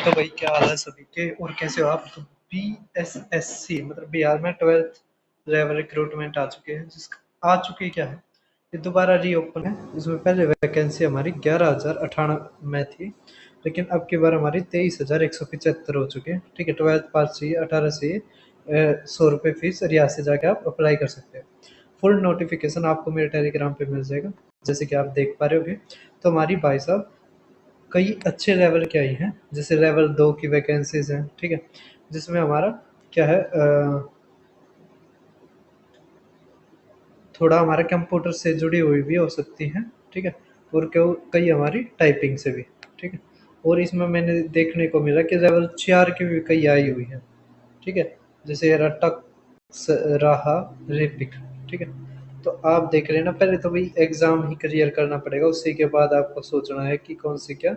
तो भाई क्या हाल है सभी के और कैसे हो आप? तो BSSC मतलब बिहार में 12th लेवल रिक्रूटमेंट आ चुके हैं। जिसका आ चुके क्या है, ये दोबारा रीओपन है। इसमें पहले वैकेंसी हमारी 11,098 में थी, लेकिन अब की बार हमारी 23,175 हो चुके हैं। ठीक है, 12th पास चाहिए, 18 चाहिए, 100 रुपये फीस और यहाँ से जाके आप अप्लाई कर सकते हैं। फुल नोटिफिकेशन आपको मेरे टेलीग्राम पे मिल जाएगा, जैसे कि आप देख पा रहे होगे। तो हमारी भाई साहब कई अच्छे लेवल के आई हैं, जैसे लेवल 2 की वैकेंसीज हैं। ठीक है, जिसमें हमारा क्या है, थोड़ा हमारा कंप्यूटर से जुड़ी हुई भी हो सकती हैं। ठीक है, और कई हमारी टाइपिंग से भी। ठीक है, और इसमें मैंने देखने को मिला कि लेवल 4 की भी कई आई हुई हैं। ठीक है, जैसे रटक राहा रिपिक। ठीक है, तो आप देख रहे हैं ना, पहले तो भाई एग्ज़ाम ही क्लियर करना पड़ेगा, उसी के बाद आपको सोचना है कि कौन सी क्या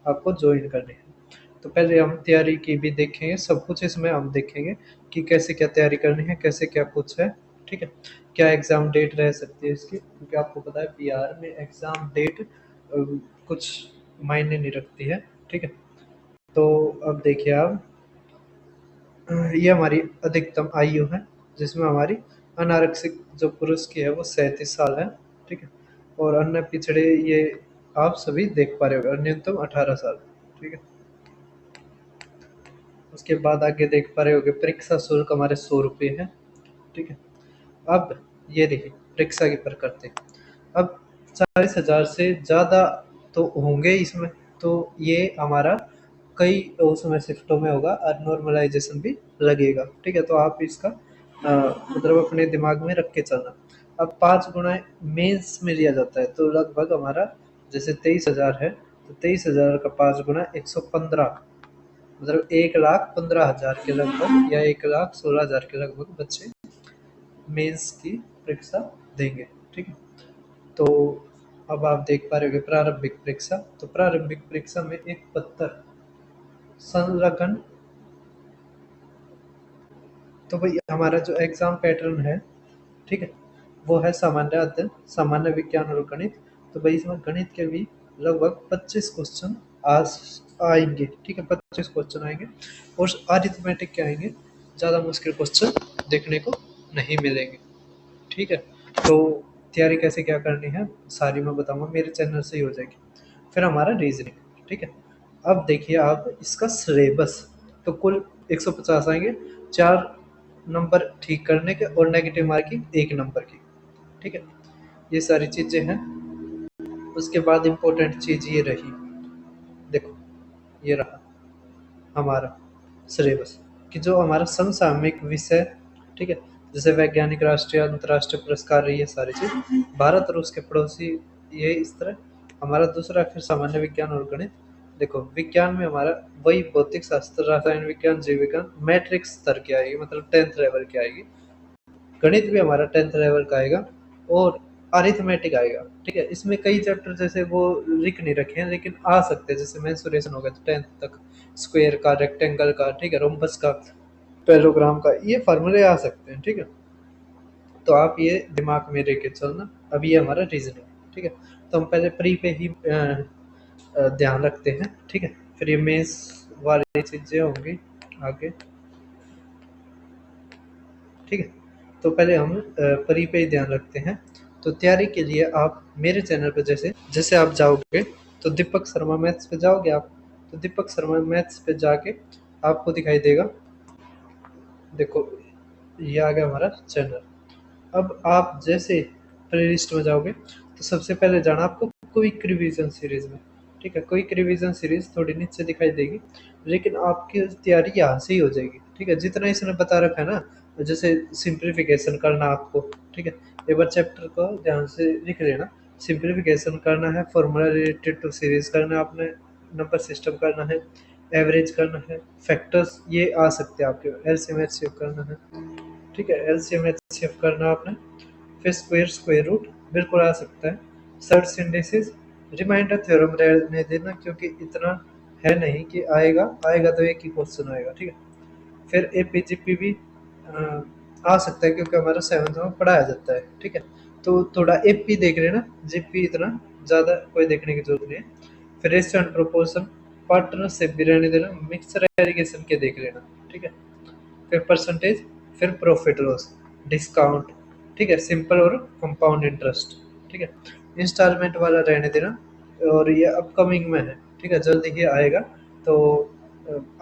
आपको ज्वाइन करनी है। तो पहले हम तैयारी की भी देखेंगे, सब कुछ इसमें हम देखेंगे कि कैसे क्या तैयारी करनी है, कैसे क्या कुछ है। ठीक है, क्या एग्ज़ाम डेट रह सकती है इसकी, क्योंकि आपको पता है बिहार में एग्ज़ाम डेट कुछ मायने नहीं रखती है। ठीक है, तो अब देखिए आप, ये हमारी अधिकतम आयु है, जिसमें हमारी अनारक्षित जो पुरुष की है वो 37 साल है। ठीक है, और अन्य पिछड़े ये आप सभी देख पा रहे हो, न्यूनतम 18 साल। ठीक है, उसके बाद आगे देख पा रहे होगे परीक्षा शुल्क हमारे 100 रुपये है। ठीक है, अब ये देखिए परीक्षा की प्रकृति। अब 40,000 से ज़्यादा तो होंगे इसमें, तो ये हमारा कई उसमें शिफ्टों में होगा और नॉर्मलाइजेशन भी लगेगा। ठीक है, तो आप इसका मतलब अपने दिमाग में रख के चलना। अब 5 गुना मेंस में लिया जाता है, तो लगभग हमारा जैसे 23,000 है, तो 23,000 का 5 गुना 115, मतलब 1,15,000 के लगभग या 1,16,000 के लगभग बच्चे मेंस की परीक्षा देंगे। ठीक है, तो अब आप देख पा रहे होंगे प्रारंभिक परीक्षा। तो प्रारंभिक परीक्षा में एक पत्र संलग्न। तो भाई हमारा जो एग्जाम पैटर्न है, ठीक है, वो है सामान्य अध्ययन, सामान्य विज्ञान और गणित। तो भाई इसमें गणित के भी लगभग 25 क्वेश्चन आज आएंगे। ठीक है, 25 क्वेश्चन आएंगे, और अरिथमेटिक के आएंगे, ज़्यादा मुश्किल क्वेश्चन देखने को नहीं मिलेंगे। ठीक है, तो तैयारी कैसे क्या करनी है सारी मैं बताऊंगा, मेरे चैनल से ही हो जाएगी। फिर हमारा रीजनिंग। ठीक है, अब देखिए आप इसका सिलेबस। तो कुल 150 आएंगे, 4 नंबर ठीक करने के और नेगेटिव मार्किंग 1 नंबर की। ठीक है, ये सारी चीज़ें हैं। उसके बाद इम्पोर्टेंट चीज़ ये रही, देखो ये रहा हमारा सिलेबस, कि जो हमारा समसामयिक विषय। ठीक है, जैसे वैज्ञानिक, राष्ट्रीय अंतर्राष्ट्रीय पुरस्कार, ये सारी चीज, भारत और उसके पड़ोसी, ये इस तरह। हमारा दूसरा फिर सामान्य विज्ञान और गणित। देखो विज्ञान में हमारा वही भौतिक शास्त्र, रसायन विज्ञान, जीव विज्ञान मैट्रिक्स स्तर की आएगी, मतलब 10th लेवल की आएगी। गणित भी हमारा 10th लेवल का आएगा, और अरिथमेटिक आएगा। ठीक है, इसमें कई चैप्टर जैसे वो लिख नहीं रखे हैं, लेकिन आ सकते हैं, जैसे मेंसुरेशन होगा 10th तक, स्क्वायर का, रेक्टेंगल का, ठीक है, रोम्बस का, पैरेललोग्राम का, ये फार्मूले आ सकते हैं। ठीक है, तो आप ये दिमाग में लेके चलना। अब ये हमारा रीजनिंग। ठीक है, तो हम पहले प्री पे ही ध्यान रखते हैं। ठीक है, फिर ये मेंस वाली चीजें होंगी आगे। ठीक है, तो पहले हम परी पे ही ध्यान रखते हैं। तो तैयारी के लिए आप मेरे चैनल पे जैसे जैसे आप जाओगे, तो दीपक शर्मा मैथ्स पे जाओगे आप, तो दीपक शर्मा मैथ्स पे जाके आपको दिखाई देगा, देखो ये आ गया हमारा चैनल। अब आप जैसे प्लेलिस्ट में जाओगे, तो सबसे पहले जाना आपको क्विक रिवीजन सीरीज में। ठीक है, क्विक रिवीजन सीरीज थोड़ी नीचे दिखाई देगी, लेकिन आपकी तैयारी यहाँ से ही हो जाएगी। ठीक है, जितना इसने बता रखा है ना, जैसे सिंप्लीफिकेशन करना आपको। ठीक है, एक बार चैप्टर को ध्यान से लिख लेना। सिंप्लीफिकेशन करना है, फॉर्मूला रिलेटेड टू सीरीज करना है आपने, नंबर सिस्टम करना है, एवरेज करना है, फैक्टर्स ये आ सकते हैं आपके, एलसीएम एचसीएफ करना है। ठीक है, एलसीएम एचसीएफ करना आपने, फिर स्क्वायर स्क्वायर रूट बिल्कुल आ सकता है, सर्च सिंडेसिस, रिमाइंडर थ्योरम रहने देना, क्योंकि इतना है नहीं कि आएगा, आएगा तो एक ही क्वेश्चन आएगा। ठीक है, फिर एपीजीपी भी आ सकता है, क्योंकि हमारा 7th में पढ़ाया जाता है। ठीक है, तो थोड़ा एपी देख लेना, जीपी इतना ज़्यादा कोई देखने की जरूरत नहीं है। फिर रेशियो एंड प्रोपोर्शन, पार्टनरशिप भी रहने देना, मिक्सर एरीगेशन के देख लेना, ठीक है। फिर परसेंटेज, फिर प्रॉफिट लॉस, डिस्काउंट, ठीक है, सिंपल और कंपाउंड इंटरेस्ट, ठीक है। इंस्टॉलमेंट वाला रहने देना, और ये अपकमिंग में है, ठीक है, जल्दी ही आएगा। तो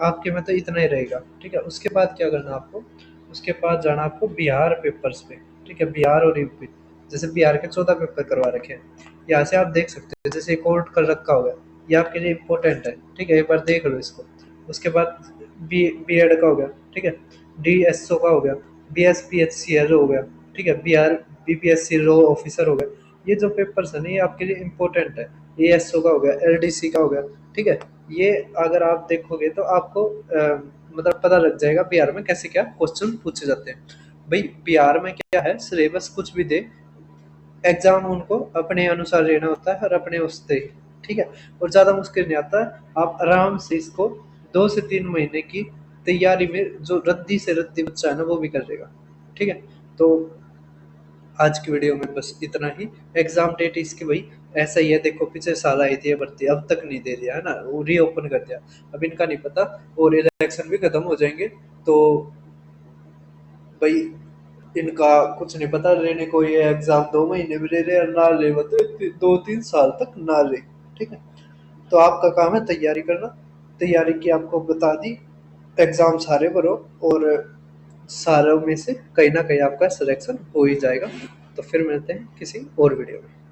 आपके में तो इतना ही रहेगा, ठीक है। उसके बाद क्या करना आपको, उसके बाद जाना आपको बिहार पेपर्स पे, ठीक है, बिहार और यूपी। जैसे बिहार के 14 पेपर करवा रखे हैं, यहाँ से आप देख सकते हो, जैसे कोर्ट कर रखा होगा, ये आपके लिए इम्पोर्टेंट है, ठीक है, एक बार देख लो इसको। उसके बाद बी एड का हो गया, ठीक है, डी एस ओ का हो गया, B S P H C L हो गया, ठीक है, B R B P S C law officer हो गया। ये जो पेपर्स है ना, ये आपके लिए इम्पोर्टेंट है। ए एस ओ का हो गया, एल डी सी का हो गया, ठीक है। ये अगर आप देखोगे तो आपको मतलब पता लग जाएगा बिहार में कैसे क्या क्वेश्चन पूछे जाते हैं। भाई बिहार में क्या है, सिलेबस कुछ भी दे, एग्जाम उनको अपने अनुसार लेना होता है और अपने उससे, ठीक है। और ज़्यादा मुश्किल नहीं आता है, आप आराम से इसको 2 से 3 महीने की तैयारी में जो रद्दी से रद्दी बच्चा है ना वो भी कर लेगा, ठीक है। तो आज की वीडियो में बस इतना ही। एग्जाम डेट इसकी भाई ऐसा ही है, देखो पिछले साल आई थी ये भर्ती, अब तक नहीं दे दिया है ना, वो रीओपन कर दिया। अब इनका नहीं पता, और इलेक्शन भी खत्म हो जाएंगे तो भाई इनका कुछ नहीं पता, लेने को ये एग्जाम 2 महीने में ले रहे और ना ले मतलब 2-3 साल तक ना ले, ठीक है। तो आपका काम है तैयारी करना, तैयारी की आपको बता दी, एग्जाम सारे भरो, और सारों में से कहीं ना कहीं आपका सिलेक्शन हो ही जाएगा। तो फिर मिलते हैं किसी और वीडियो में।